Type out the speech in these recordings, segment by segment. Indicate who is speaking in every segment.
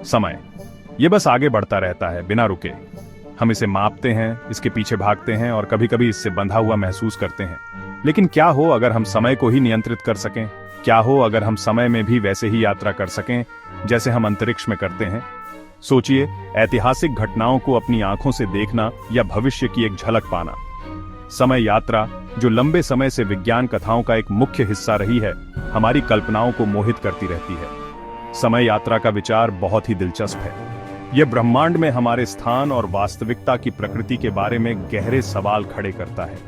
Speaker 1: समय ये बस आगे बढ़ता रहता है बिना रुके। हम इसे मापते हैं, इसके पीछे भागते हैं और कभी कभी इससे बंधा हुआ महसूस करते हैं। लेकिन क्या हो अगर हम समय को ही नियंत्रित कर सकें? क्या हो अगर हम समय में भी वैसे ही यात्रा कर सकें जैसे हम अंतरिक्ष में करते हैं? सोचिए, ऐतिहासिक घटनाओं को अपनी आंखों से देखना या भविष्य की एक झलक पाना। समय यात्रा, जो लंबे समय से विज्ञान कथाओं का एक मुख्य हिस्सा रही है, हमारी कल्पनाओं को मोहित करती रहती है। समय यात्रा का विचार बहुत ही दिलचस्प है। यह ब्रह्मांड में हमारे स्थान और वास्तविकता की प्रकृति के बारे में गहरे सवाल खड़े करता है।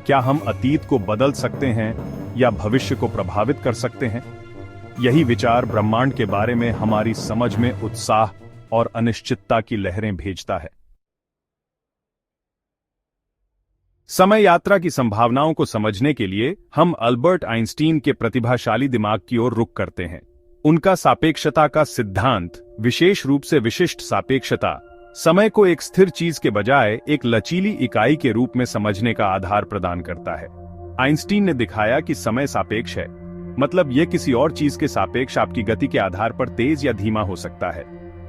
Speaker 1: क्या हम अतीत को बदल सकते हैं या भविष्य को प्रभावित कर सकते हैं? यही विचार ब्रह्मांड के बारे में हमारी समझ में उत्साह और अनिश्चितता की लहरें भेजता है। समय यात्रा की संभावनाओं को समझने के लिए हम अल्बर्ट आइंस्टीन के प्रतिभाशाली दिमाग की ओर रुख करते हैं। उनका सापेक्षता का सिद्धांत, विशेष रूप से विशिष्ट सापेक्षता, समय को एक स्थिर चीज के बजाय एक लचीली इकाई के रूप में समझने का आधार प्रदान करता है। आइंस्टीन ने दिखाया कि समय सापेक्ष है, मतलब यह किसी और चीज के सापेक्ष आपकी गति के आधार पर तेज या धीमा हो सकता है।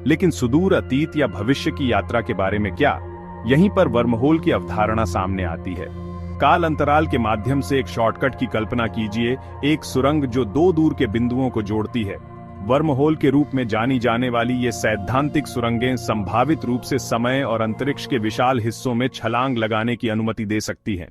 Speaker 1: लेकिन सुदूर अतीत या भविष्य की यात्रा के बारे में क्या? यहीं पर वर्महोल की अवधारणा सामने आती है। काल अंतराल के माध्यम से एक शॉर्टकट की कल्पना कीजिए, एक सुरंग जो दो दूर के बिंदुओं को जोड़ती है। वर्महोल के रूप में जानी जाने वाली ये सैद्धांतिक सुरंगें संभावित रूप से समय और अंतरिक्ष के विशाल हिस्सों में छलांग लगाने की अनुमति दे सकती हैं।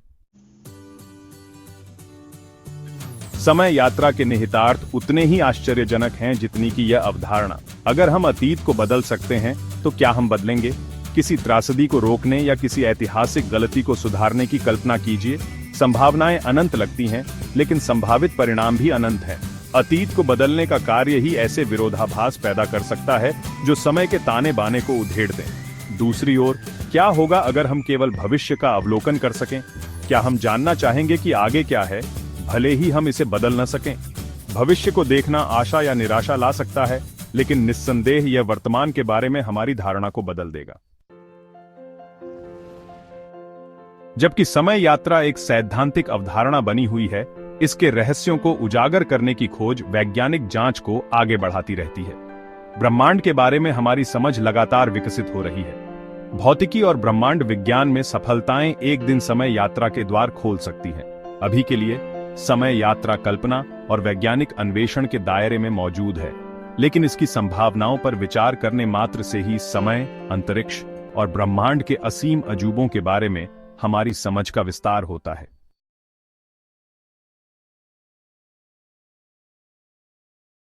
Speaker 1: समय यात्रा के निहितार्थ उतने ही आश्चर्यजनक हैं जितनी कि यह अवधारणा। अगर हम अतीत को बदल सकते हैं तो क्या हम बदलेंगे? किसी त्रासदी को रोकने या किसी ऐतिहासिक गलती को सुधारने की कल्पना कीजिए। संभावनाएं अनंत लगती हैं, लेकिन संभावित परिणाम भी अनंत हैं। अतीत को बदलने का कार्य ही ऐसे विरोधाभास पैदा कर सकता है जो समय के ताने बाने को उधेड़ दें। दूसरी ओर, क्या होगा अगर हम केवल भविष्य का अवलोकन कर सकें? क्या हम जानना चाहेंगे कि आगे क्या है, भले ही हम इसे बदल न सकें? भविष्य को देखना आशा या निराशा ला सकता है, लेकिन निस्संदेह यह वर्तमान के बारे में हमारी धारणा को बदल देगा। जबकि समय यात्रा एक सैद्धांतिक अवधारणा बनी हुई है, इसके रहस्यों को उजागर करने की खोज वैज्ञानिक जांच को आगे बढ़ाती रहती है। ब्रह्मांड के बारे में हमारी समझ लगातार विकसित हो रही है। भौतिकी और ब्रह्मांड विज्ञान में सफलताएं एक दिन समय यात्रा के द्वार खोल सकती हैं। अभी के लिए समय यात्रा कल्पना और वैज्ञानिक अन्वेषण के दायरे में मौजूद है, लेकिन इसकी संभावनाओं पर विचार करने मात्र से ही समय, अंतरिक्ष और ब्रह्मांड के असीम अजूबों के बारे में हमारी समझ का विस्तार होता है।